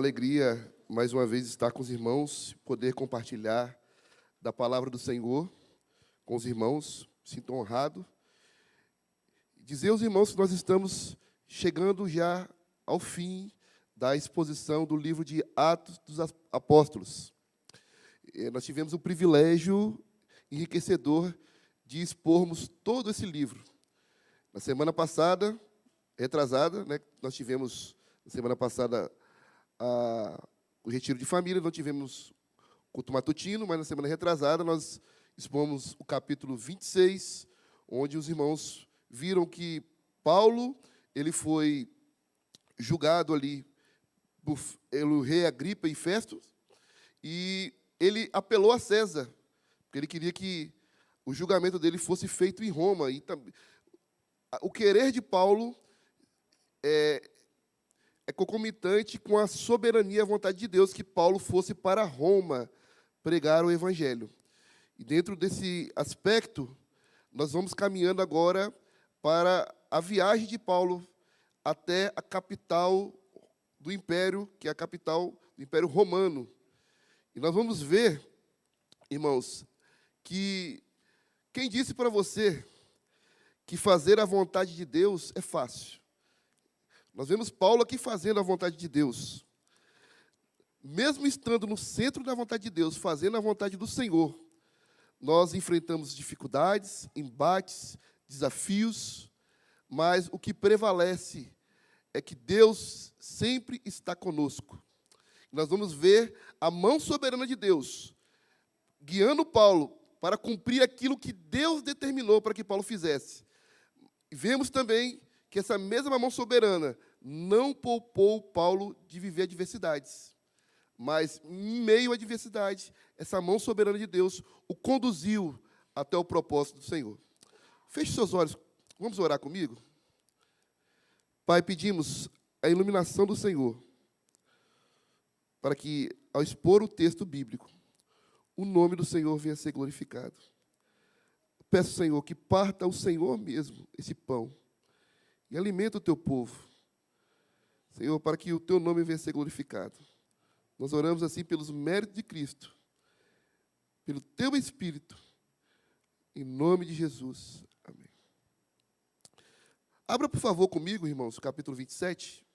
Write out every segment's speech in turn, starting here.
alegria, mais uma vez, estar com os irmãos, poder compartilhar da palavra do Senhor com os irmãos. Sinto honrado. Dizer aos irmãos que nós estamos chegando já ao fim da exposição do livro de Atos dos Apóstolos. Nós tivemos o privilégio enriquecedor de expormos todo esse livro. Na semana passada, retrasada, nós tivemos, na semana passada, o retiro de família, não tivemos culto matutino, mas na semana retrasada nós expomos o capítulo 26, onde os irmãos viram que Paulo ele foi julgado ali pelo rei Agripa e Festo, e ele apelou a César, porque ele queria que o julgamento dele fosse feito em Roma. E o querer de Paulo é concomitante com a soberania e a vontade de Deus que Paulo fosse para Roma pregar o Evangelho. E dentro desse aspecto, nós vamos caminhando agora para a viagem de Paulo até a capital do Império, que é a capital do Império Romano. E nós vamos ver, irmãos, que quem disse para você que fazer a vontade de Deus é fácil? Nós vemos Paulo aqui fazendo a vontade de Deus. Mesmo estando no centro da vontade de Deus, fazendo a vontade do Senhor, nós enfrentamos dificuldades, embates, desafios, mas o que prevalece é que Deus sempre está conosco. Nós vamos ver a mão soberana de Deus guiando Paulo para cumprir aquilo que Deus determinou para que Paulo fizesse. E vemos também que essa mesma mão soberana não poupou Paulo de viver adversidades. Mas, em meio à adversidade, essa mão soberana de Deus o conduziu até o propósito do Senhor. Feche seus olhos, vamos orar comigo? Pai, pedimos a iluminação do Senhor, para que, ao expor o texto bíblico, o nome do Senhor venha a ser glorificado. Peço, Senhor, que parta o Senhor mesmo esse pão e alimenta o teu povo. Senhor, para que o teu nome venha a ser glorificado. Nós oramos assim pelos méritos de Cristo, pelo teu Espírito, em nome de Jesus. Amém. Abra, por favor, comigo, irmãos, o capítulo 27.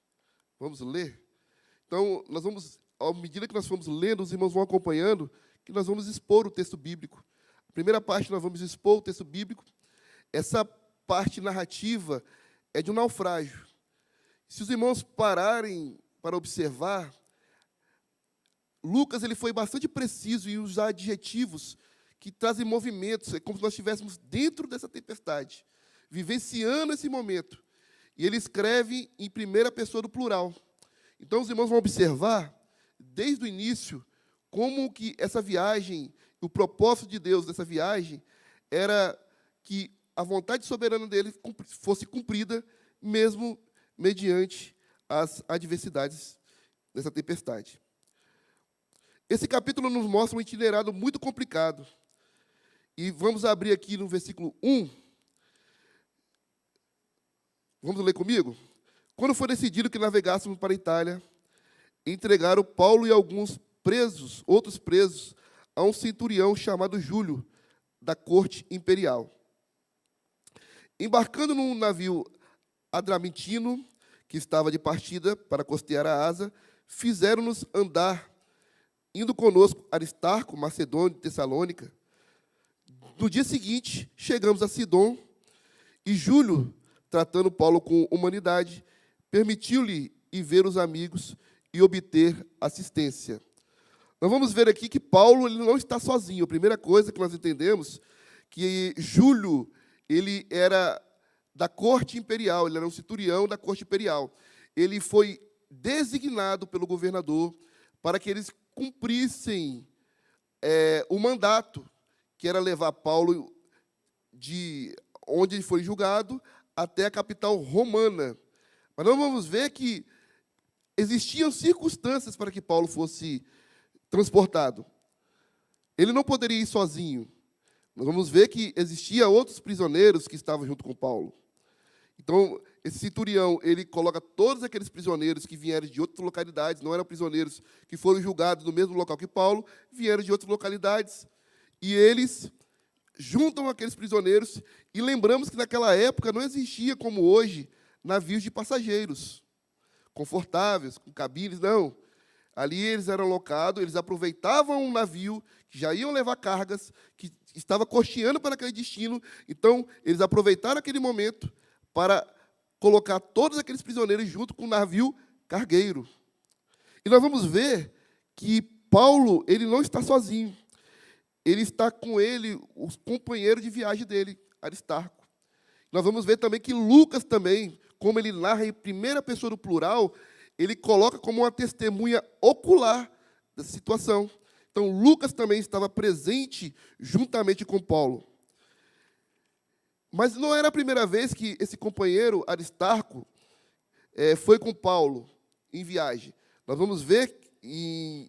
Vamos ler. Então, nós vamos, à medida que nós formos lendo, os irmãos vão acompanhando, que nós vamos expor o texto bíblico. A primeira parte, nós vamos expor o texto bíblico. Essa parte narrativa é de um naufrágio. Se os irmãos pararem para observar, Lucas ele foi bastante preciso em usar adjetivos que trazem movimentos, é como se nós estivéssemos dentro dessa tempestade, vivenciando esse momento. E ele escreve em primeira pessoa do plural. Então, os irmãos vão observar, desde o início, como que essa viagem, o propósito de Deus dessa viagem, era que a vontade soberana dele fosse cumprida, mesmo mediante as adversidades dessa tempestade. Esse capítulo nos mostra um itinerário muito complicado. E vamos abrir aqui no versículo 1. Vamos ler comigo? Quando foi decidido que navegássemos para a Itália, entregaram Paulo e alguns presos, outros presos, a um centurião chamado Júlio, da corte imperial. Embarcando num navio adramitino, que estava de partida para costear a Ásia, fizeram-nos andar, indo conosco Aristarco, Macedônio e Tessalônica. No dia seguinte, chegamos a Sidom, e Júlio, tratando Paulo com humanidade, permitiu-lhe ir ver os amigos e obter assistência. Nós vamos ver aqui que Paulo ele não está sozinho. A primeira coisa que nós entendemos que Júlio ele era da corte imperial, ele era um centurião da corte imperial. Ele foi designado pelo governador para que eles cumprissem o mandato, que era levar Paulo de onde ele foi julgado até a capital romana. Mas nós vamos ver que existiam circunstâncias para que Paulo fosse transportado. Ele não poderia ir sozinho. Nós vamos ver que existiam outros prisioneiros que estavam junto com Paulo. Então, esse centurião, ele coloca todos aqueles prisioneiros que vieram de outras localidades, não eram prisioneiros que foram julgados no mesmo local que Paulo, vieram de outras localidades, e eles juntam aqueles prisioneiros, e lembramos que naquela época não existia, como hoje, navios de passageiros, confortáveis, com cabines, não. Ali eles eram alocados, eles aproveitavam um navio, que já iam levar cargas, que estava costeando para aquele destino, então eles aproveitaram aquele momento para colocar todos aqueles prisioneiros junto com o navio cargueiro. E nós vamos ver que Paulo, ele não está sozinho. Ele está com ele, os companheiros de viagem dele, Aristarco. Nós vamos ver também que Lucas também, como ele narra em primeira pessoa do plural, ele coloca como uma testemunha ocular dessa situação. Então, Lucas também estava presente juntamente com Paulo. Mas não era a primeira vez que esse companheiro, Aristarco, foi com Paulo em viagem. Nós vamos ver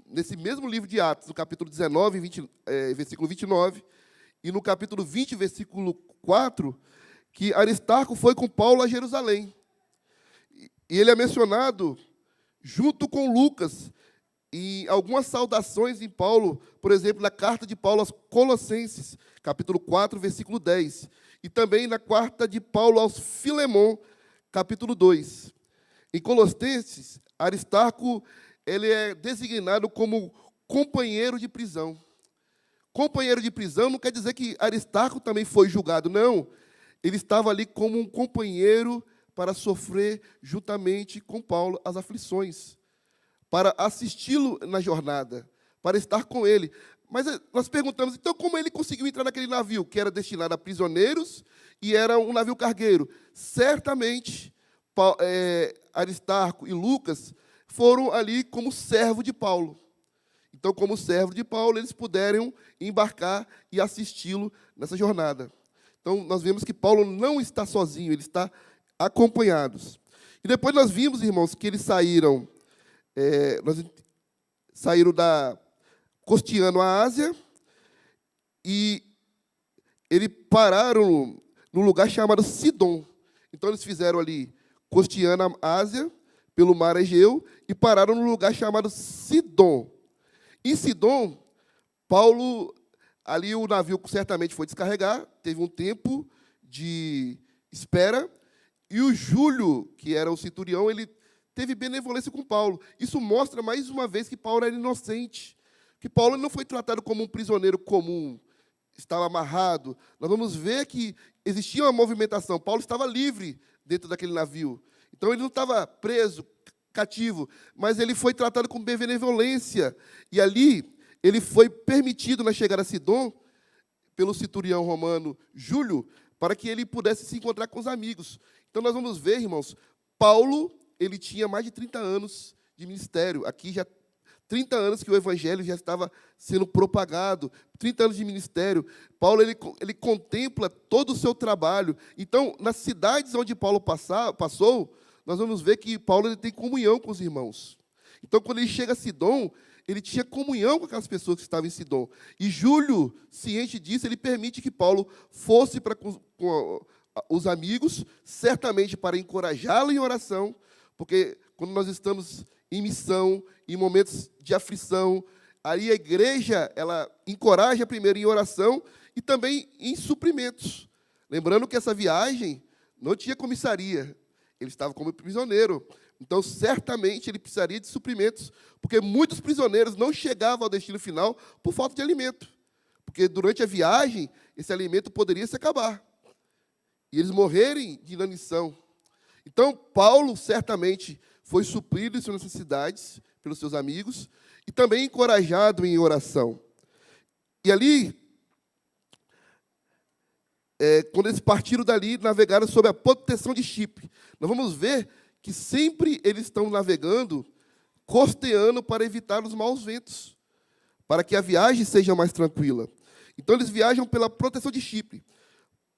nesse mesmo livro de Atos, no capítulo 19, versículo 29, e no capítulo 20, versículo 4, que Aristarco foi com Paulo a Jerusalém. E ele é mencionado junto com Lucas em algumas saudações em Paulo, por exemplo, na carta de Paulo aos Colossenses, capítulo 4, versículo 10, e também na carta de Paulo aos Filemon, capítulo 2. Em Colossenses, Aristarco ele é designado como companheiro de prisão. Companheiro de prisão não quer dizer que Aristarco também foi julgado, não. Ele estava ali como um companheiro para sofrer juntamente com Paulo as aflições, para assisti-lo na jornada, para estar com ele. Mas nós perguntamos, então, como ele conseguiu entrar naquele navio, que era destinado a prisioneiros e era um navio cargueiro? Certamente, Aristarco e Lucas foram ali como servo de Paulo. Então, como servo de Paulo, eles puderam embarcar e assisti-lo nessa jornada. Então, nós vemos que Paulo não está sozinho, ele está acompanhados. E depois nós vimos, irmãos, que eles saíram costeando a Ásia, e eles pararam num lugar chamado Sidom. Então, eles fizeram ali, costeando a Ásia, pelo mar Egeu, e pararam num lugar chamado Sidom. Em Sidom, Paulo, ali o navio certamente foi descarregar, teve um tempo de espera, e o Júlio, que era o centurião, ele teve benevolência com Paulo. Isso mostra, mais uma vez, que Paulo era inocente, que Paulo não foi tratado como um prisioneiro comum, estava amarrado. Nós vamos ver que existia uma movimentação. Paulo estava livre dentro daquele navio. Então, ele não estava preso, cativo, mas ele foi tratado com benevolência. E ali, ele foi permitido, na chegada a Sidom, pelo centurião romano Júlio, para que ele pudesse se encontrar com os amigos. Então, nós vamos ver, irmãos, Paulo, ele tinha mais de 30 anos de ministério. Aqui já 30 anos que o evangelho já estava sendo propagado, 30 anos de ministério. Paulo, ele contempla todo o seu trabalho. Então, nas cidades onde Paulo passou, nós vamos ver que Paulo ele tem comunhão com os irmãos. Então, quando ele chega a Sidom, ele tinha comunhão com aquelas pessoas que estavam em Sidom. E Júlio, ciente disso, ele permite que Paulo fosse com os amigos, certamente para encorajá-lo em oração, porque quando nós estamos em missão, em momentos de aflição, aí a igreja ela encoraja primeiro em oração e também em suprimentos. Lembrando que essa viagem não tinha comissaria, ele estava como prisioneiro. Então, certamente, ele precisaria de suprimentos, porque muitos prisioneiros não chegavam ao destino final por falta de alimento. Porque, durante a viagem, esse alimento poderia se acabar. E eles morrerem de inanição. Então, Paulo, certamente, foi suprido em suas necessidades pelos seus amigos e também encorajado em oração. E ali, quando eles partiram dali, navegaram sob a proteção de Chipre. Nós vamos ver que sempre eles estão navegando, costeando para evitar os maus ventos, para que a viagem seja mais tranquila. Então, eles viajam pela proteção de Chipre,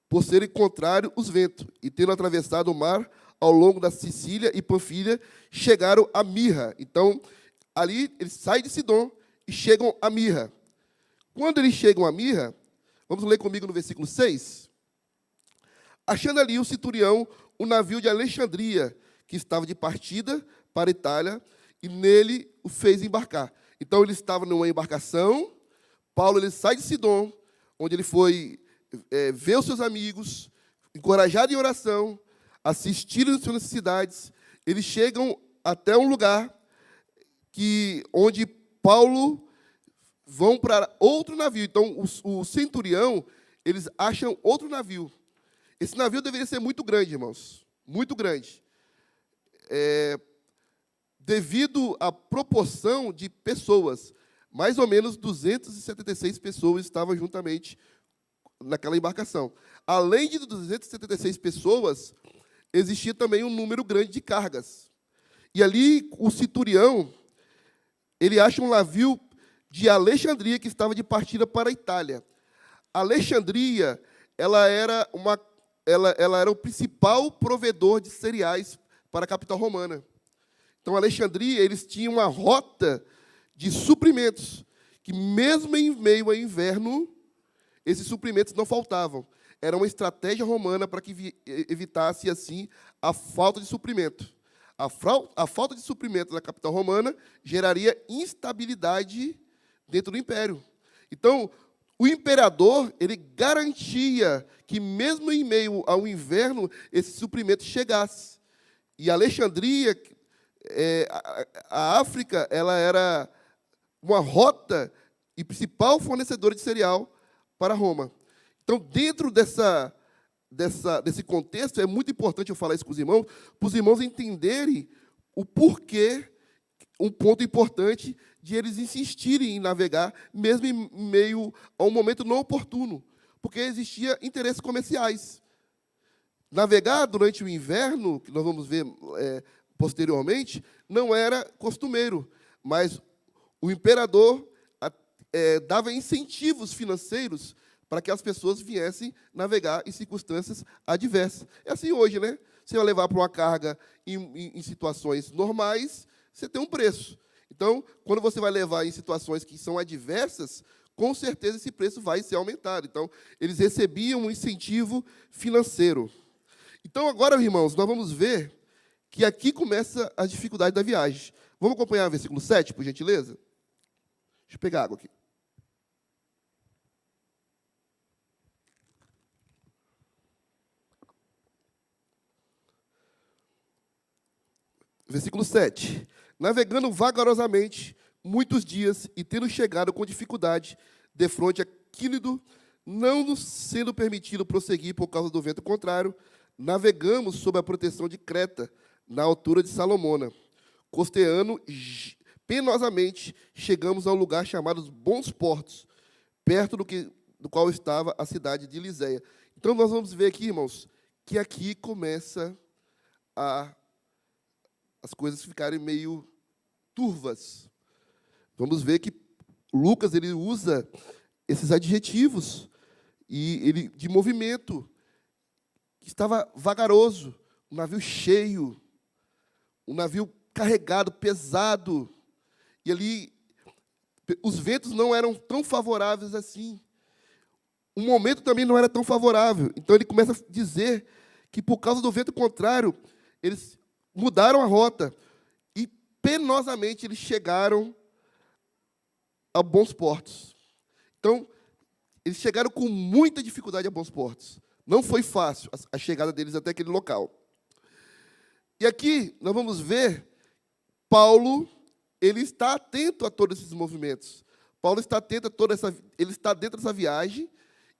por serem contrários os ventos, e tendo atravessado o mar ao longo da Sicília e Panfilha, chegaram a Mirra. Então, ali, eles saem de Sidom e chegam a Mirra. Quando eles chegam a Mirra, vamos ler comigo no versículo 6. achando ali o centurião o navio de Alexandria, que estava de partida para a Itália, e nele o fez embarcar. Então, ele estava numa embarcação. Paulo ele sai de Sidom, onde ele foi ver os seus amigos, encorajado em oração, assistir às suas necessidades. Eles chegam até um lugar onde Paulo vão para outro navio. Então, o centurião, eles acham outro navio. Esse navio deveria ser muito grande, irmãos, muito grande. Devido à proporção de pessoas, mais ou menos 276 pessoas estavam juntamente naquela embarcação. Além de 276 pessoas, existia também um número grande de cargas. E ali, o centurião, ele acha um navio de Alexandria que estava de partida para a Itália. Alexandria, ela era o principal provedor de cereais para a capital romana. Então, Alexandria, eles tinham uma rota de suprimentos, que mesmo em meio ao inverno, esses suprimentos não faltavam. Era uma estratégia romana para que evitasse, assim, a falta de suprimento. A falta de suprimento na capital romana geraria instabilidade dentro do império. Então, o imperador, ele garantia que, mesmo em meio ao inverno, esse suprimento chegasse. E Alexandria, a África, ela era uma rota e principal fornecedora de cereal para Roma. Então, dentro desse contexto, é muito importante eu falar isso com os irmãos, para os irmãos entenderem o porquê, um ponto importante de eles insistirem em navegar, mesmo em meio a um momento não oportuno, porque existia interesses comerciais. Navegar durante o inverno, que nós vamos ver posteriormente, não era costumeiro, mas o imperador dava incentivos financeiros para que as pessoas viessem navegar em circunstâncias adversas. É assim hoje, né? Você vai levar para uma carga em situações normais, você tem um preço. Então, quando você vai levar em situações que são adversas, com certeza esse preço vai ser aumentado. Então, eles recebiam um incentivo financeiro. Então, agora, irmãos, nós vamos ver que aqui começa a dificuldade da viagem. Vamos acompanhar o versículo 7, por gentileza? Deixa eu pegar água aqui. Versículo 7. Navegando vagarosamente muitos dias e tendo chegado com dificuldade defronte a Quínido, não nos sendo permitido prosseguir por causa do vento contrário, navegamos sob a proteção de Creta, na altura de Salomona. Costeando penosamente, chegamos ao lugar chamado Bons Portos, perto do qual estava a cidade de Liséia. Então, nós vamos ver aqui, irmãos, que aqui começa as coisas ficarem meio turvas. Vamos ver que Lucas ele usa esses adjetivos de movimento, que estava vagaroso, um navio cheio, um navio carregado, pesado, e ali os ventos não eram tão favoráveis assim. O momento também não era tão favorável. Então ele começa a dizer que por causa do vento contrário, eles mudaram a rota e penosamente eles chegaram a Bons Portos. Então, eles chegaram com muita dificuldade a Bons Portos. Não foi fácil a chegada deles até aquele local. E aqui nós vamos ver Paulo, ele está atento a todos esses movimentos. Paulo está atento a ele está dentro dessa viagem,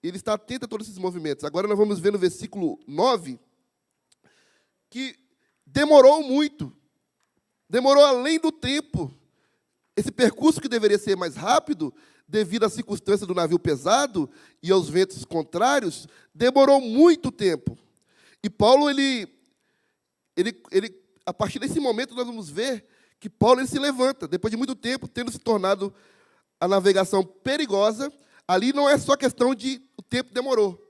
ele está atento a todos esses movimentos. Agora nós vamos ver no versículo 9 que demorou muito. Demorou além do tempo. Esse percurso que deveria ser mais rápido, devido à circunstância do navio pesado e aos ventos contrários, demorou muito tempo. E Paulo, a partir desse momento, nós vamos ver que Paulo ele se levanta. Depois de muito tempo, tendo se tornado a navegação perigosa, ali não é só questão de o tempo demorou.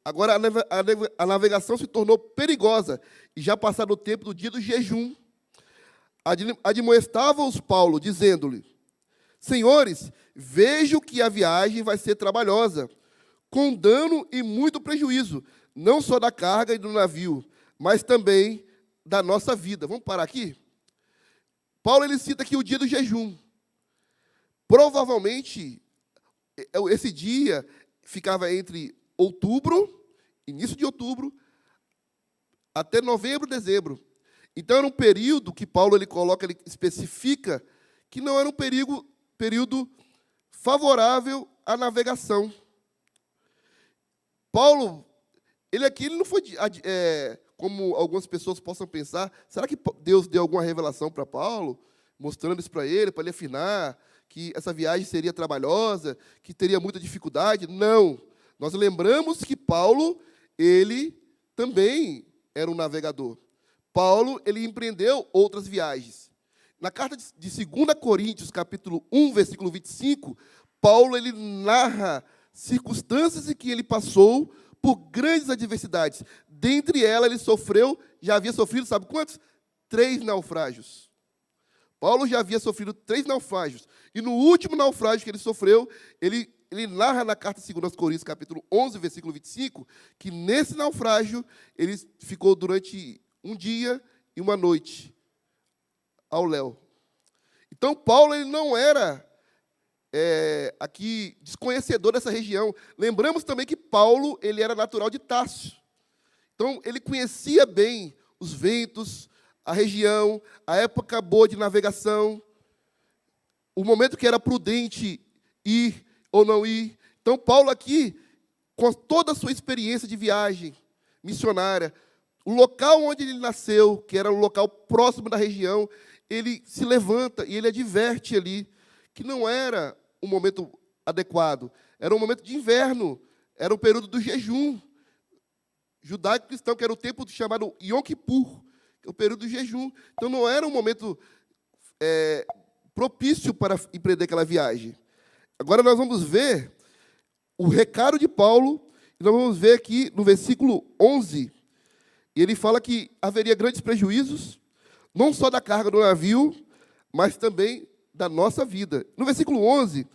Agora, a navegação se tornou perigosa, e já passado o tempo do dia do jejum. Admoestava-os Paulo, dizendo-lhe: Senhores, vejo que a viagem vai ser trabalhosa, com dano e muito prejuízo, não só da carga e do navio, mas também da nossa vida. Vamos parar aqui? Paulo ele cita aqui o dia do jejum. Provavelmente, esse dia ficava entre outubro, início de outubro, até novembro, dezembro. Então, era um período que Paulo ele coloca, ele especifica, que não era um período favorável à navegação. Paulo, ele aqui ele não foi, como algumas pessoas possam pensar, será que Deus deu alguma revelação para Paulo, mostrando isso para ele afinar, que essa viagem seria trabalhosa, que teria muita dificuldade? Não. Nós lembramos que Paulo, ele também era um navegador. Paulo, ele empreendeu outras viagens. Na carta de 2 Coríntios, capítulo 1, versículo 25, Paulo, ele narra circunstâncias em que ele passou por grandes adversidades. Dentre elas, ele já havia sofrido, sabe quantos? 3 naufrágios. Paulo já havia sofrido 3 naufrágios. E no último naufrágio que ele sofreu, ele narra na carta de 2 Coríntios, capítulo 11, versículo 25, que nesse naufrágio, ele ficou durante um dia e uma noite ao léu. Então, Paulo ele não era aqui desconhecedor dessa região. Lembramos também que Paulo ele era natural de Tarso. Então, ele conhecia bem os ventos, a região, a época boa de navegação, o momento que era prudente ir ou não ir. Então, Paulo aqui, com toda a sua experiência de viagem missionária, o local onde ele nasceu, que era um local próximo da região, ele se levanta e ele adverte ali que não era um momento adequado, era um momento de inverno, era um período do jejum judaico-cristão, que era o tempo chamado Yom Kippur, que é o período do jejum. Então, não era um momento propício para empreender aquela viagem. Agora, nós vamos ver o recado de Paulo, e nós vamos ver aqui no versículo 11, e ele fala que haveria grandes prejuízos, não só da carga do navio, mas também da nossa vida. No versículo 11,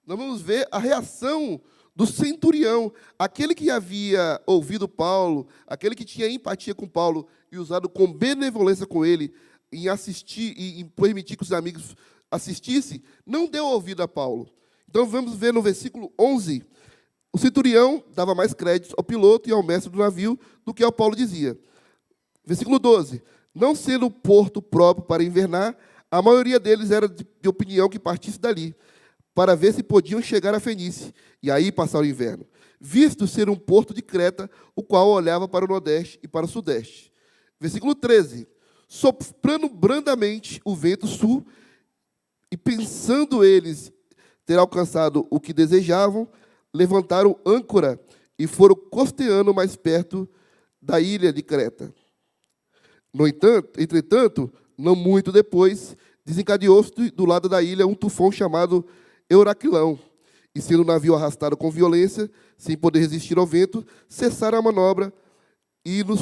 nós vamos ver a reação do centurião, aquele que havia ouvido Paulo, aquele que tinha empatia com Paulo e usado com benevolência com ele, em assistir e em permitir que os amigos assistissem, não deu ouvido a Paulo. Então, vamos ver no versículo 11, o centurião dava mais créditos ao piloto e ao mestre do navio do que ao Paulo dizia. Versículo 12, não sendo o porto próprio para invernar, a maioria deles era de opinião que partisse dali, para ver se podiam chegar a Fenícia, e aí passar o inverno, visto ser um porto de Creta, o qual olhava para o nordeste e para o sudeste. Versículo 13, soprando brandamente o vento sul, e pensando eles ter alcançado o que desejavam, levantaram âncora e foram costeando mais perto da ilha de Creta. No entanto, entretanto, não muito depois, desencadeou-se do lado da ilha um tufão chamado Euraquilão, e sendo o navio arrastado com violência, sem poder resistir ao vento, cessaram a manobra e nós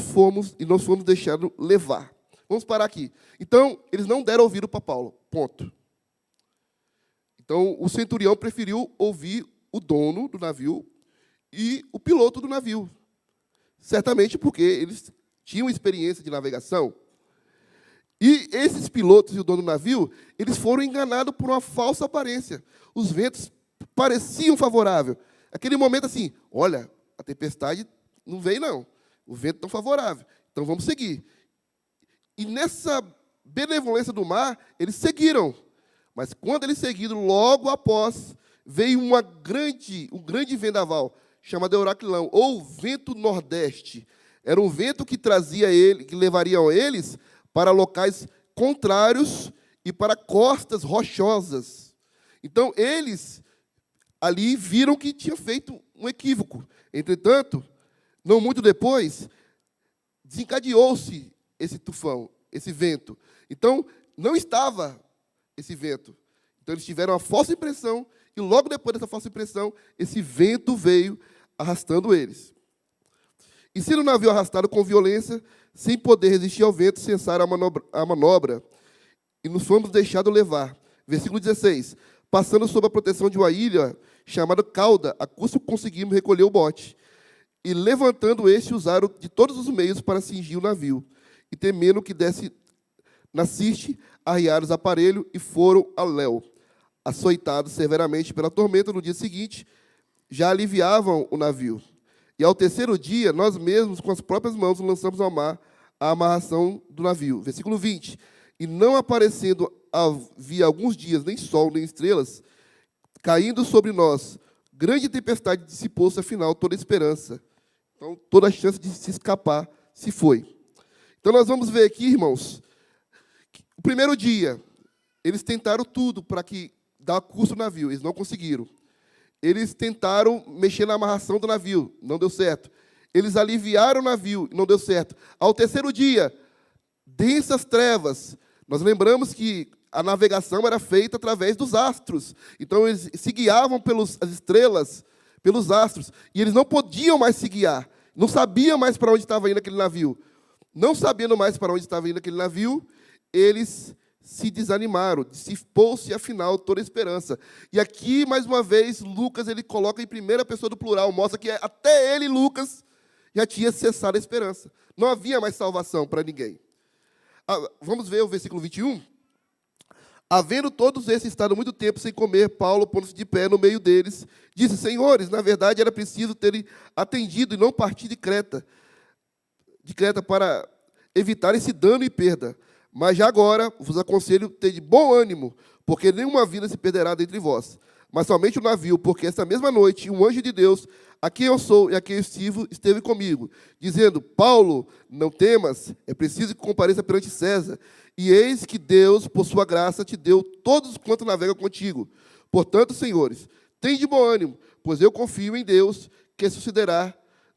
fomos deixados levar. Vamos parar aqui. Então, eles não deram ouvido para Paulo. Ponto. Então, o centurião preferiu ouvir o dono do navio e o piloto do navio. Certamente porque eles tinham experiência de navegação. E esses pilotos e o dono do navio, eles foram enganados por uma falsa aparência. Os ventos pareciam favoráveis. Aquele momento assim, olha, a tempestade não veio não. O vento não favorável. Então vamos seguir. E nessa benevolência do mar, eles seguiram. Mas quando eles seguiram, logo após, veio um grande vendaval, chamado Euraquilão, ou vento nordeste. Era um vento que que levariam eles para locais contrários e para costas rochosas. Então, eles ali viram que tinha feito um equívoco. Entretanto, não muito depois, desencadeou-se esse tufão, esse vento. Então, não estava esse vento. Então, eles tiveram uma falsa impressão, e logo depois dessa falsa impressão, esse vento veio arrastando eles. E sendo o navio arrastado com violência, sem poder resistir ao vento, cessaram a manobra, e nos fomos deixados levar. Versículo 16. Passando sob a proteção de uma ilha chamada Cauda, a custo conseguimos recolher o bote. E levantando este, usaram de todos os meios para cingir o navio. E temendo que desse na Sirte, arriaram os aparelhos e foram a léu. Açoitados severamente pela tormenta, no dia seguinte, já aliviavam o navio. E ao terceiro dia, nós mesmos, com as próprias mãos, lançamos ao mar a amarração do navio. Versículo 20. E não aparecendo havia alguns dias, nem sol, nem estrelas, caindo sobre nós, grande tempestade dissipou-se, afinal, toda a esperança. Então, toda a chance de se escapar se foi. Então, nós vamos ver aqui, irmãos, o primeiro dia, eles tentaram tudo para dar curso no navio, eles não conseguiram. Eles tentaram mexer na amarração do navio, não deu certo. Eles aliviaram o navio, não deu certo. Ao terceiro dia, densas trevas. Nós lembramos que a navegação era feita através dos astros. Então, eles se guiavam pelas estrelas, pelos astros. E eles não podiam mais se guiar. Não sabiam mais para onde estava indo aquele navio. Não sabendo mais para onde estava indo aquele navio, eles se desanimaram, dissipou-se, afinal, toda a esperança. E aqui, mais uma vez, Lucas ele coloca em primeira pessoa do plural, mostra que até ele, Lucas, já tinha cessado a esperança. Não havia mais salvação para ninguém. Vamos ver o versículo 21. Havendo todos esses estado muito tempo sem comer, Paulo, pondo-se de pé no meio deles, disse: Senhores, na verdade era preciso terem atendido e não partir de Creta para evitar esse dano e perda. Mas já agora vos aconselho ter de bom ânimo, porque nenhuma vida se perderá dentre vós, mas somente o navio, porque esta mesma noite um anjo de Deus, a quem eu sou e a quem eu sirvo, esteve comigo, dizendo: Paulo, não temas, é preciso que compareça perante César. E eis que Deus, por sua graça, te deu todos quanto navegam contigo. Portanto, senhores, tende de bom ânimo, pois eu confio em Deus, que sucederá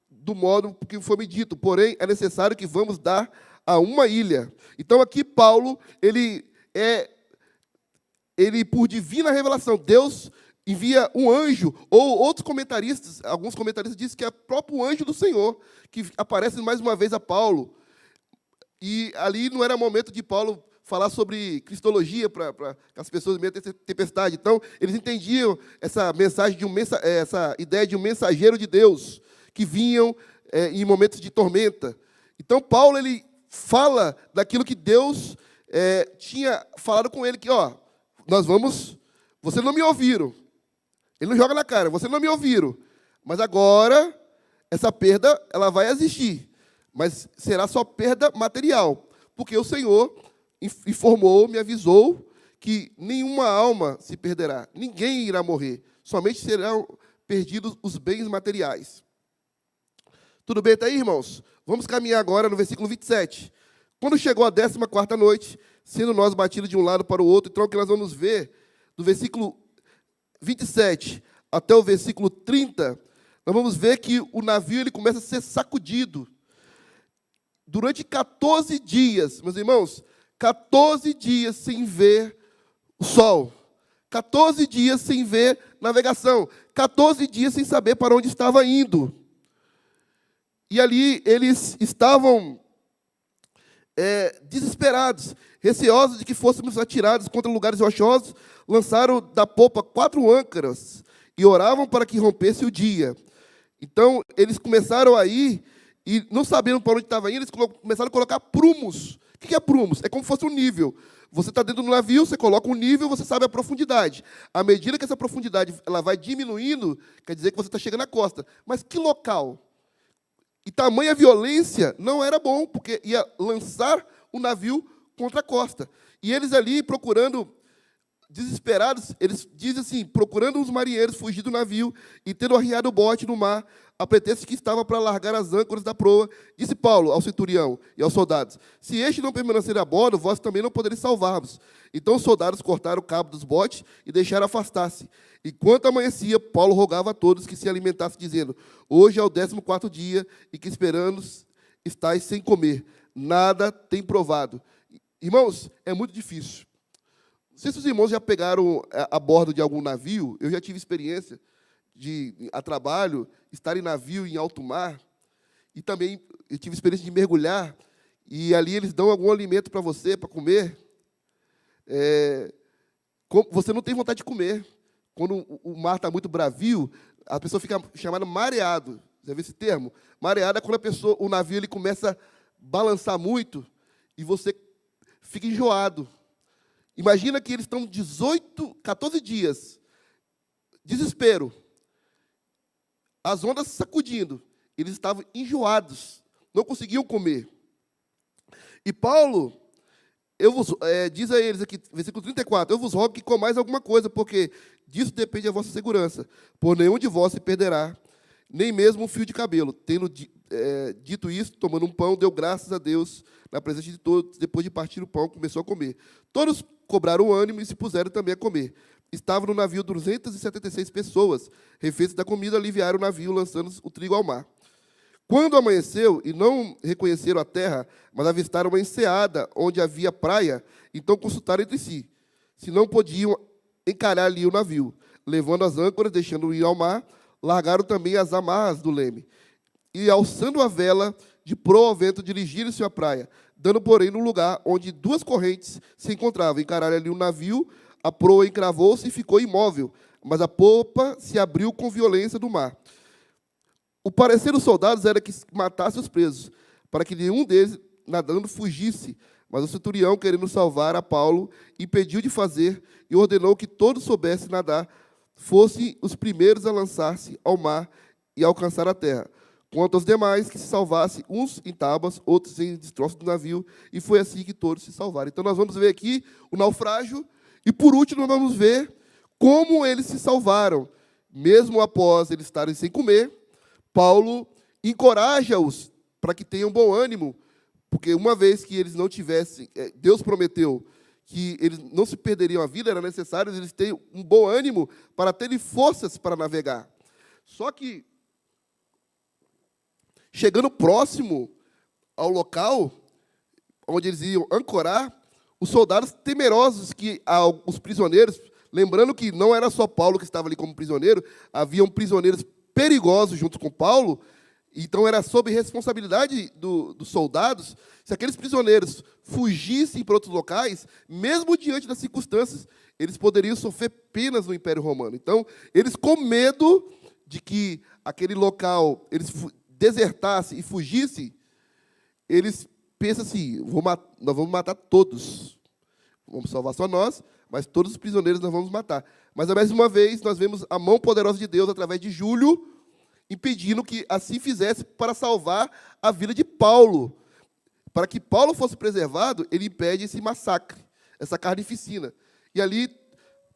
do modo que foi me dito. Porém, é necessário que vamos dar a uma ilha. Então, aqui, Paulo, ele por divina revelação, Deus envia um anjo, ou outros comentaristas, alguns comentaristas dizem que é o próprio anjo do Senhor, que aparece mais uma vez a Paulo. E ali não era momento de Paulo falar sobre cristologia para as pessoas meio tempestade. Então, eles entendiam essa mensagem essa ideia de um mensageiro de Deus que vinham em momentos de tormenta. Então, Paulo ele fala daquilo que Deus tinha falado com ele, que, vocês não me ouviram. Ele não joga na cara, vocês não me ouviram. Mas agora, essa perda ela vai existir. Mas será só perda material, porque o Senhor informou, me avisou, que nenhuma alma se perderá, ninguém irá morrer, somente serão perdidos os bens materiais. Tudo bem até aí, irmãos? Vamos caminhar agora no versículo 27. Quando chegou a 14ª noite, sendo nós batidos de um lado para o outro, então o que nós vamos ver, do versículo 27 até o versículo 30, nós vamos ver que o navio ele começa a ser sacudido. Durante 14 dias, meus irmãos, 14 dias sem ver o sol, 14 dias sem ver navegação, 14 dias sem saber para onde estava indo. E ali eles estavam desesperados, receosos de que fôssemos atirados contra lugares rochosos, lançaram da popa 4 âncoras e oravam para que rompesse o dia. Então, eles começaram a ir, e não sabendo para onde estava indo, eles começaram a colocar prumos. O que é prumos? É como se fosse um nível. Você está dentro do navio, você coloca um nível, você sabe a profundidade. À medida que essa profundidade ela vai diminuindo, quer dizer que você está chegando à costa. Mas que local? E tamanha violência não era bom, porque ia lançar o navio contra a costa. E eles ali procurando, desesperados, eles dizem assim, procurando os marinheiros fugir do navio e tendo arriado o bote no mar, a pretexto que estava para largar as âncoras da proa, disse Paulo ao centurião e aos soldados: se este não permanecer a bordo, vós também não podereis salvar-vos. Então os soldados cortaram o cabo dos botes e deixaram afastar-se. Enquanto amanhecia, Paulo rogava a todos que se alimentassem, dizendo: hoje é o 14º dia e que esperando estáis sem comer. Nada tem provado. Irmãos, é muito difícil. Não sei se os irmãos já pegaram a bordo de algum navio. Eu já tive experiência a trabalho, estar em navio em alto mar, e também eu tive experiência de mergulhar, e ali eles dão algum alimento para você, para comer. Você não tem vontade de comer. Quando o mar está muito bravio, a pessoa fica chamada mareado. Já viu esse termo? Mareada é quando o navio ele começa a balançar muito e você fica enjoado. Imagina que eles estão 14 dias, desespero, as ondas sacudindo, eles estavam enjoados, não conseguiam comer. E Paulo, diz a eles aqui, versículo 34, eu vos rogo que comais alguma coisa, porque disso depende a vossa segurança. Por nenhum de vós se perderá, nem mesmo um fio de cabelo. Tendo dito isso, tomando um pão, deu graças a Deus na presença de todos. Depois de partir o pão, começou a comer. Todos cobraram ânimo e se puseram também a comer. Estavam no navio 276 pessoas. Refeitos da comida, aliviaram o navio, lançando o trigo ao mar. Quando amanheceu e não reconheceram a terra, mas avistaram uma enseada onde havia praia, então consultaram entre si, se não podiam encarar ali o navio. Levando as âncoras, deixando-o ir ao mar, largaram também as amarras do leme. E, alçando a vela, de proa ao vento, dirigiram-se à praia, dando, porém, no lugar onde duas correntes se encontravam. Encararam ali o navio, a proa encravou-se e ficou imóvel, mas a popa se abriu com violência do mar. O parecer dos soldados era que matasse os presos, para que nenhum deles, nadando, fugisse. Mas o centurião, querendo salvar a Paulo, impediu de fazer e ordenou que todos soubessem nadar, fossem os primeiros a lançar-se ao mar e alcançar a terra. Quanto aos demais, que se salvassem, uns em tábuas, outros em destroços do navio, e foi assim que todos se salvaram. Então, nós vamos ver aqui o naufrágio, e, por último, nós vamos ver como eles se salvaram. Mesmo após eles estarem sem comer, Paulo encoraja-os para que tenham bom ânimo, porque uma vez que eles não tivessem, Deus prometeu que eles não se perderiam a vida, era necessário eles terem um bom ânimo para terem forças para navegar. Só que, chegando próximo ao local onde eles iam ancorar, os soldados temerosos que os prisioneiros, lembrando que não era só Paulo que estava ali como prisioneiro, haviam prisioneiros perigosos junto com Paulo, então era sob responsabilidade dos soldados, se aqueles prisioneiros fugissem para outros locais, mesmo diante das circunstâncias, eles poderiam sofrer penas no Império Romano. Então, eles com medo de que aquele local, eles desertassem e fugissem, eles pensam assim, nós vamos matar todos. Vamos salvar só nós, mas todos os prisioneiros nós vamos matar. Mas, mais uma vez, nós vemos a mão poderosa de Deus, através de Júlio, impedindo que assim fizesse para salvar a vida de Paulo. Para que Paulo fosse preservado, ele impede esse massacre, essa carnificina. E ali,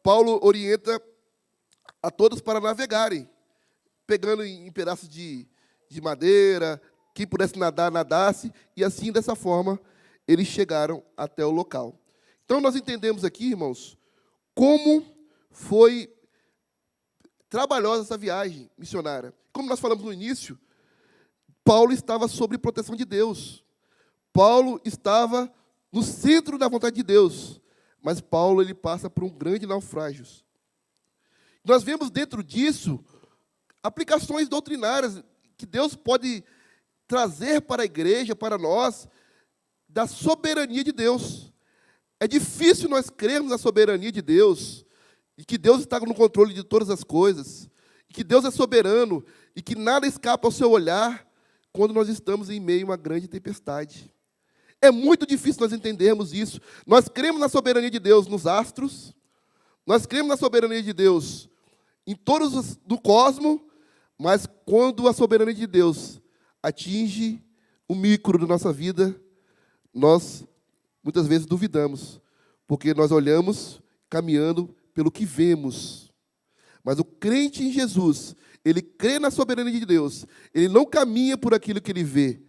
Paulo orienta a todos para navegarem, pegando em pedaços de madeira, quem pudesse nadar, nadasse, e assim, dessa forma, eles chegaram até o local. Então, nós entendemos aqui, irmãos, como foi trabalhosa essa viagem missionária. Como nós falamos no início, Paulo estava sob proteção de Deus. Paulo estava no centro da vontade de Deus. Mas Paulo ele passa por um grande naufrágio. Nós vemos dentro disso aplicações doutrinárias que Deus pode trazer para a igreja, para nós, da soberania de Deus. É difícil nós crermos na soberania de Deus, e que Deus está no controle de todas as coisas, e que Deus é soberano, e que nada escapa ao seu olhar, quando nós estamos em meio a uma grande tempestade. É muito difícil nós entendermos isso. Nós cremos na soberania de Deus nos astros, nós cremos na soberania de Deus em todos os do cosmos, mas quando a soberania de Deus atinge o micro da nossa vida, nós muitas vezes duvidamos, porque nós olhamos caminhando pelo que vemos. Mas o crente em Jesus, ele crê na soberania de Deus. Ele não caminha por aquilo que ele vê.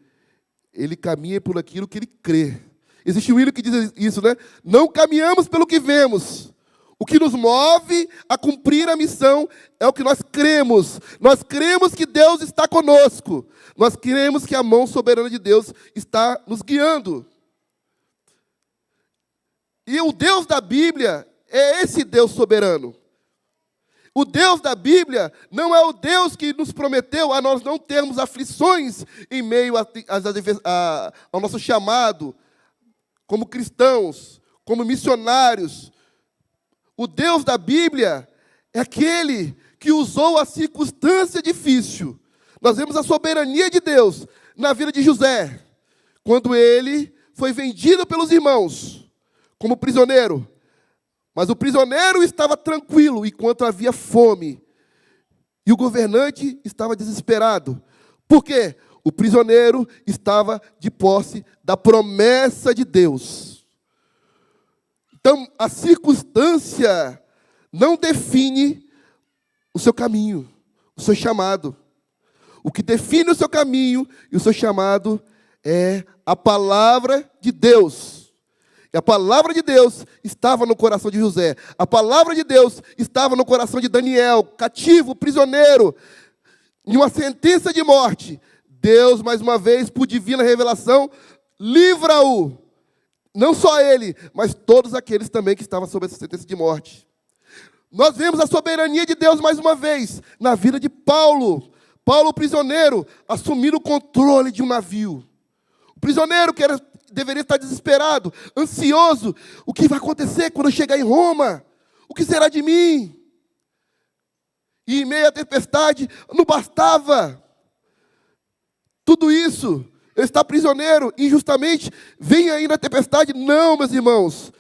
Ele caminha por aquilo que ele crê. Existe um hino que diz isso, né? Não caminhamos pelo que vemos. O que nos move a cumprir a missão é o que nós cremos. Nós cremos que Deus está conosco. Nós cremos que a mão soberana de Deus está nos guiando. E o Deus da Bíblia é esse Deus soberano. O Deus da Bíblia não é o Deus que nos prometeu a nós não termos aflições em meio ao nosso chamado, como cristãos, como missionários. O Deus da Bíblia é aquele que usou a circunstância difícil. Nós vemos a soberania de Deus na vida de José, quando ele foi vendido pelos irmãos como prisioneiro. Mas o prisioneiro estava tranquilo enquanto havia fome. E o governante estava desesperado. Por quê? O prisioneiro estava de posse da promessa de Deus. Então, a circunstância não define o seu caminho, o seu chamado. O que define o seu caminho e o seu chamado é a palavra de Deus. E a palavra de Deus estava no coração de José. A palavra de Deus estava no coração de Daniel, cativo, prisioneiro, em uma sentença de morte. Deus, mais uma vez, por divina revelação, livra-o. Não só ele, mas todos aqueles também que estavam sob essa sentença de morte. Nós vemos a soberania de Deus mais uma vez na vida de Paulo. Paulo, prisioneiro, assumindo o controle de um navio. O prisioneiro deveria estar desesperado, ansioso. O que vai acontecer quando eu chegar em Roma? O que será de mim? E em meio à tempestade, não bastava tudo isso. Eu estar prisioneiro injustamente, vem ainda a tempestade. Não, meus irmãos.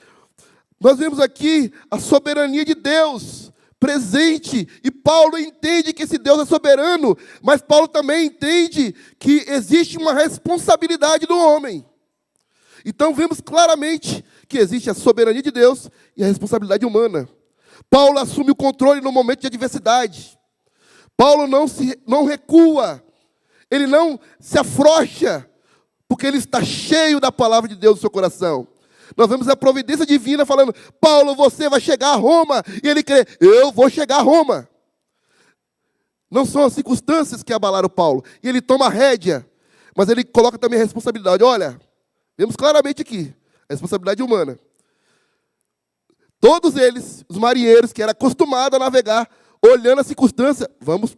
Nós vemos aqui a soberania de Deus presente. E Paulo entende que esse Deus é soberano, mas Paulo também entende que existe uma responsabilidade do homem. Então vemos claramente que existe a soberania de Deus e a responsabilidade humana. Paulo assume o controle no momento de adversidade. Paulo não recua. Ele não se afrouxa, porque ele está cheio da palavra de Deus no seu coração. Nós vemos a providência divina falando, Paulo, você vai chegar a Roma. E ele crê, eu vou chegar a Roma. Não são as circunstâncias que abalaram Paulo. E ele toma a rédea, mas ele coloca também a responsabilidade. Olha, vemos claramente aqui, a responsabilidade humana. Todos eles, os marinheiros que eram acostumados a navegar, olhando a circunstância, vamos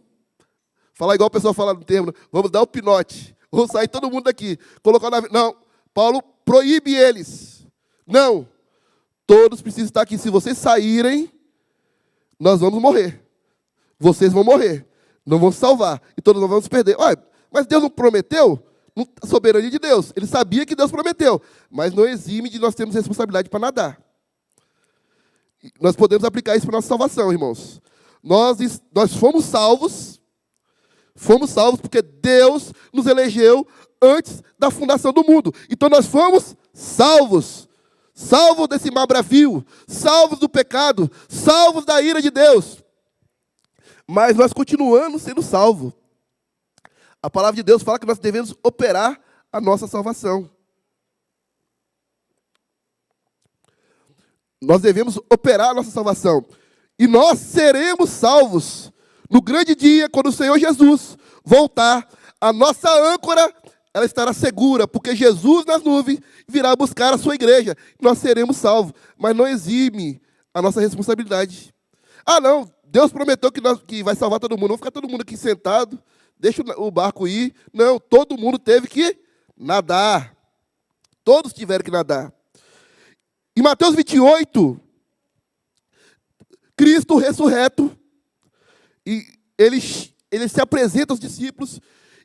falar igual o pessoal fala no termo, vamos dar o pinote, vamos sair todo mundo daqui, colocar o navio. Não, Paulo proíbe eles. Não, todos precisam estar aqui. Se vocês saírem, nós vamos morrer. Vocês vão morrer, não vão se salvar, e todos nós vamos perder. Olha, mas Deus não prometeu? A soberania de Deus. Ele sabia que Deus prometeu, mas não exime de nós termos responsabilidade para nadar. Nós podemos aplicar isso para a nossa salvação, irmãos. Nós fomos salvos porque Deus nos elegeu antes da fundação do mundo. Então nós fomos salvos. Salvos desse mar bravio, salvos do pecado, salvos da ira de Deus. Mas nós continuamos sendo salvos. A palavra de Deus fala que nós devemos operar a nossa salvação. Nós devemos operar a nossa salvação. E nós seremos salvos no grande dia, quando o Senhor Jesus voltar. A nossa âncora, ela estará segura, porque Jesus nas nuvens virá buscar a sua igreja. Nós seremos salvos, mas não exime a nossa responsabilidade. Ah, não, Deus prometeu que vai salvar todo mundo. Vamos ficar todo mundo aqui sentado, deixa o barco ir. Não, todo mundo teve que nadar. Todos tiveram que nadar. Em Mateus 28, Cristo ressurreto, e ele se apresenta aos discípulos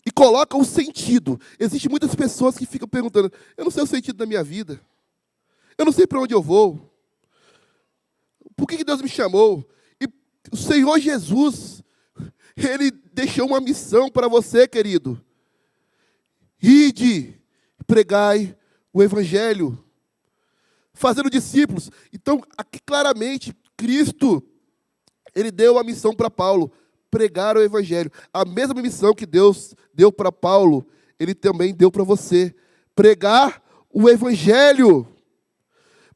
e coloca um sentido. Existem muitas pessoas que ficam perguntando, eu não sei o sentido da minha vida. Eu não sei para onde eu vou. Por que Deus me chamou? E o Senhor Jesus, Ele deixou uma missão para você, querido. Ide, pregai o Evangelho, fazendo discípulos. Então, aqui claramente, Cristo, Ele deu a missão para Paulo, pregar o Evangelho. A mesma missão que Deus deu para Paulo, Ele também deu para você. Pregar o Evangelho.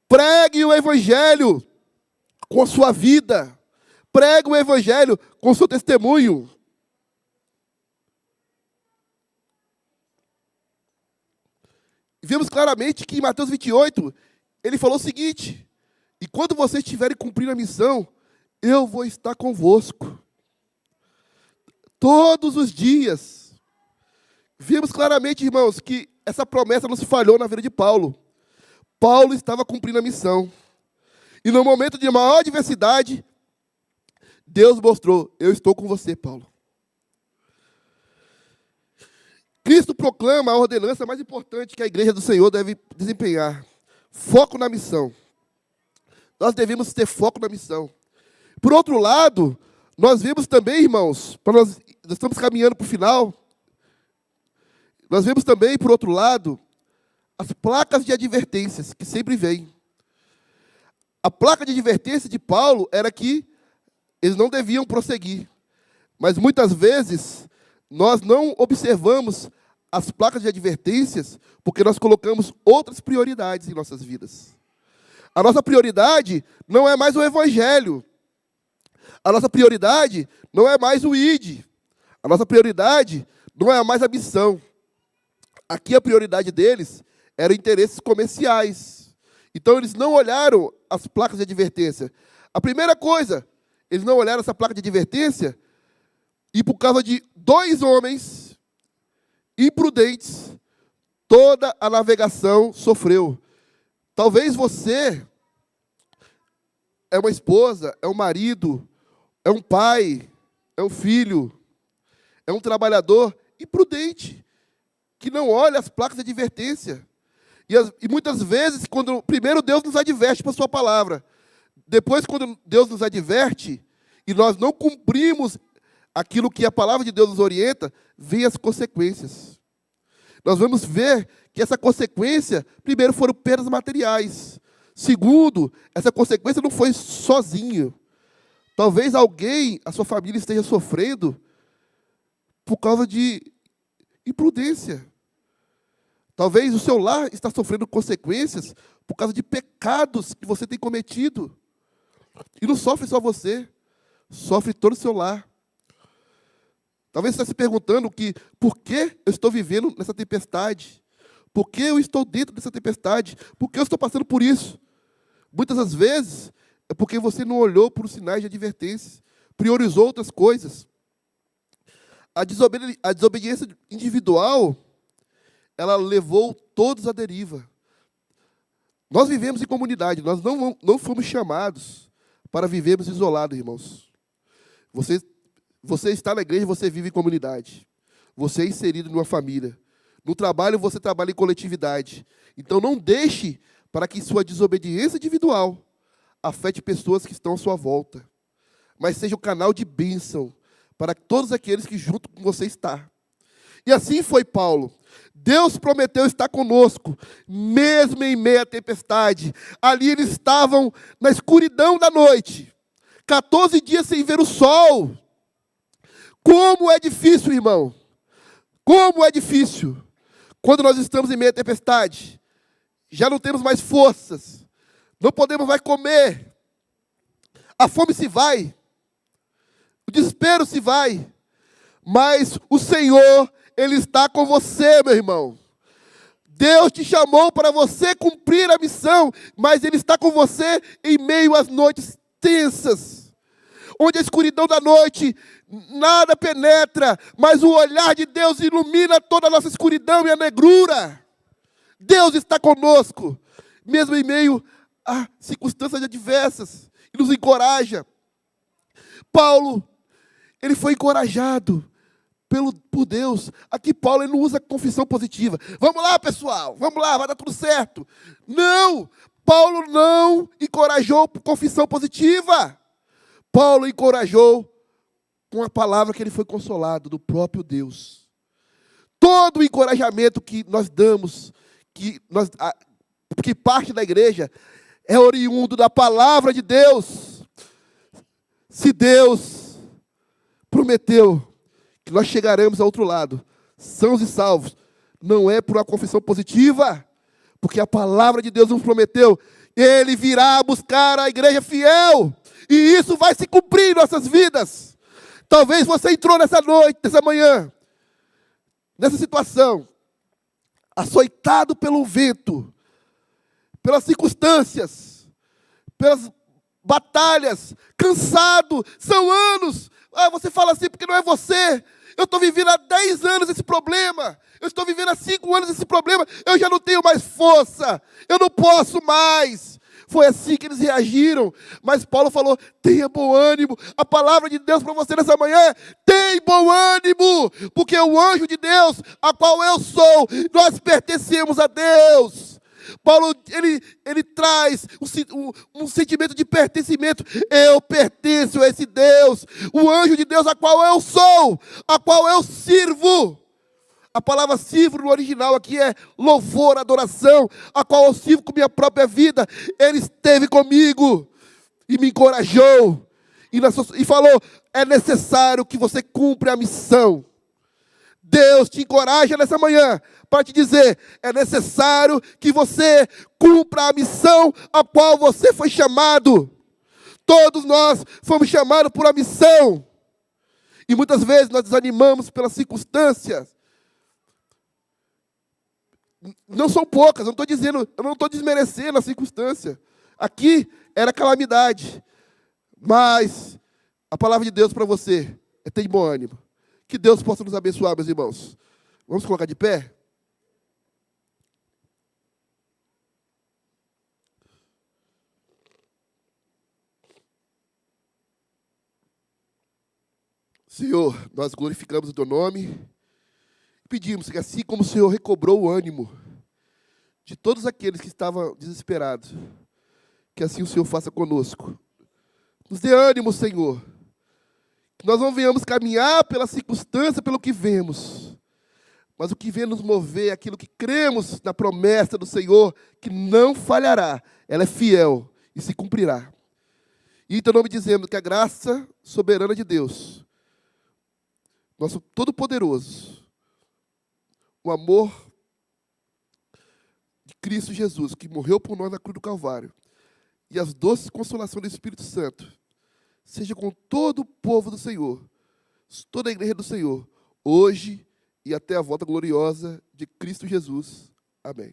Pregue o Evangelho com a sua vida. Pregue o Evangelho com o seu testemunho. Vemos claramente que em Mateus 28, ele falou o seguinte, e quando vocês estiverem cumprindo a missão, eu vou estar convosco. Todos os dias. Vimos claramente, irmãos, que essa promessa não se falhou na vida de Paulo. Paulo estava cumprindo a missão. E no momento de maior adversidade, Deus mostrou, eu estou com você, Paulo. Cristo proclama a ordenança mais importante que a igreja do Senhor deve desempenhar. Foco na missão. Nós devemos ter foco na missão. Por outro lado, nós vemos também, irmãos, nós estamos caminhando para o final, nós vemos também, por outro lado, as placas de advertências que sempre vêm. A placa de advertência de Paulo era que eles não deviam prosseguir. Mas muitas vezes nós não observamos as placas de advertências porque nós colocamos outras prioridades em nossas vidas. A nossa prioridade não é mais o evangelho. A nossa prioridade não é mais o ID. A nossa prioridade não é mais a missão. Aqui a prioridade deles eram interesses comerciais. Então eles não olharam as placas de advertência. A primeira coisa, eles não olharam essa placa de advertência e por causa de 2 homens imprudentes, toda a navegação sofreu. Talvez você é uma esposa, é um marido, é um pai, é um filho, é um trabalhador imprudente, que não olha as placas de advertência. E muitas vezes, primeiro Deus nos adverte por sua palavra. Depois, quando Deus nos adverte, e nós não cumprimos aquilo que a palavra de Deus nos orienta, vem as consequências. Nós vamos ver que essa consequência, primeiro, foram perdas materiais. Segundo, essa consequência não foi sozinho. Talvez alguém, a sua família, esteja sofrendo por causa de imprudência. Talvez o seu lar está sofrendo consequências por causa de pecados que você tem cometido. E não sofre só você, sofre todo o seu lar. Talvez você esteja se perguntando por que eu estou vivendo nessa tempestade? Por que eu estou dentro dessa tempestade? Por que eu estou passando por isso? Muitas das vezes é porque você não olhou para os sinais de advertência, priorizou outras coisas. A desobediência individual, ela levou todos à deriva. Nós vivemos em comunidade, nós não fomos chamados para vivermos isolados, irmãos. Você está na igreja, você vive em comunidade. Você é inserido numa família. No trabalho, você trabalha em coletividade. Então, não deixe para que sua desobediência individual afete pessoas que estão à sua volta. Mas seja o canal de bênção para todos aqueles que junto com você estão. E assim foi Paulo. Deus prometeu estar conosco, mesmo em meio à tempestade. Ali eles estavam na escuridão da noite. 14 dias sem ver o sol. Como é difícil, irmão. Como é difícil. Quando nós estamos em meio à tempestade, já não temos mais forças. Não podemos mais comer. A fome se vai. O desespero se vai. Mas o Senhor, Ele está com você, meu irmão. Deus te chamou para você cumprir a missão, mas Ele está com você em meio às noites tensas, onde a escuridão da noite nada penetra, mas o olhar de Deus ilumina toda a nossa escuridão e a negrura. Deus está conosco, mesmo em meio a circunstâncias adversas, e nos encoraja. Paulo, ele foi encorajado por Deus. Aqui Paulo ele não usa confissão positiva. Vamos lá, pessoal, vamos lá, vai dar tudo certo. Não, Paulo não encorajou por confissão positiva. Paulo encorajou com a palavra que ele foi consolado do próprio Deus. Todo o encorajamento que nós damos, que parte da igreja, é oriundo da palavra de Deus. Se Deus prometeu que nós chegaremos ao outro lado, sãos e salvos, não é por uma confissão positiva, porque a palavra de Deus nos prometeu, Ele virá buscar a igreja fiel, e isso vai se cumprir em nossas vidas. Talvez você entrou nessa noite, nessa manhã, nessa situação, açoitado pelo vento, pelas circunstâncias, pelas batalhas, cansado, são anos. Você fala assim, porque não é você. Eu estou vivendo há 10 anos esse problema. Eu estou vivendo há 5 anos esse problema. Eu já não tenho mais força. Eu não posso mais. Foi assim que eles reagiram. Mas Paulo falou, tenha bom ânimo. A palavra de Deus para você nessa manhã é, tem bom ânimo. Porque o anjo de Deus, a qual eu sou, nós pertencemos a Deus. Paulo, ele traz um sentimento de pertencimento. Eu pertenço a esse Deus. O anjo de Deus, a qual eu sou, a qual eu sirvo. A palavra sirvo no original aqui é louvor, adoração, a qual eu sirvo com minha própria vida. Ele esteve comigo e me encorajou. E falou, é necessário que você cumpra a missão. Deus te encoraja nessa manhã para te dizer, é necessário que você cumpra a missão a qual você foi chamado. Todos nós fomos chamados por uma missão. E muitas vezes nós desanimamos pelas circunstâncias. Não são poucas, eu não estou desmerecendo a circunstância. Aqui era calamidade. Mas a palavra de Deus para você é ter bom ânimo. Que Deus possa nos abençoar, meus irmãos. Vamos colocar de pé? Senhor, nós glorificamos o teu nome. Pedimos que assim como o Senhor recobrou o ânimo de todos aqueles que estavam desesperados, que assim o Senhor faça conosco. Nos dê ânimo, Senhor. Que nós não venhamos caminhar pela circunstância, pelo que vemos, mas o que vem nos mover é aquilo que cremos na promessa do Senhor, que não falhará, ela é fiel e se cumprirá. E em teu nome dizemos que a graça soberana de Deus, nosso Todo-Poderoso, o amor de Cristo Jesus, que morreu por nós na cruz do Calvário, e as doces consolações do Espírito Santo, seja com todo o povo do Senhor, toda a igreja do Senhor, hoje e até a volta gloriosa de Cristo Jesus. Amém.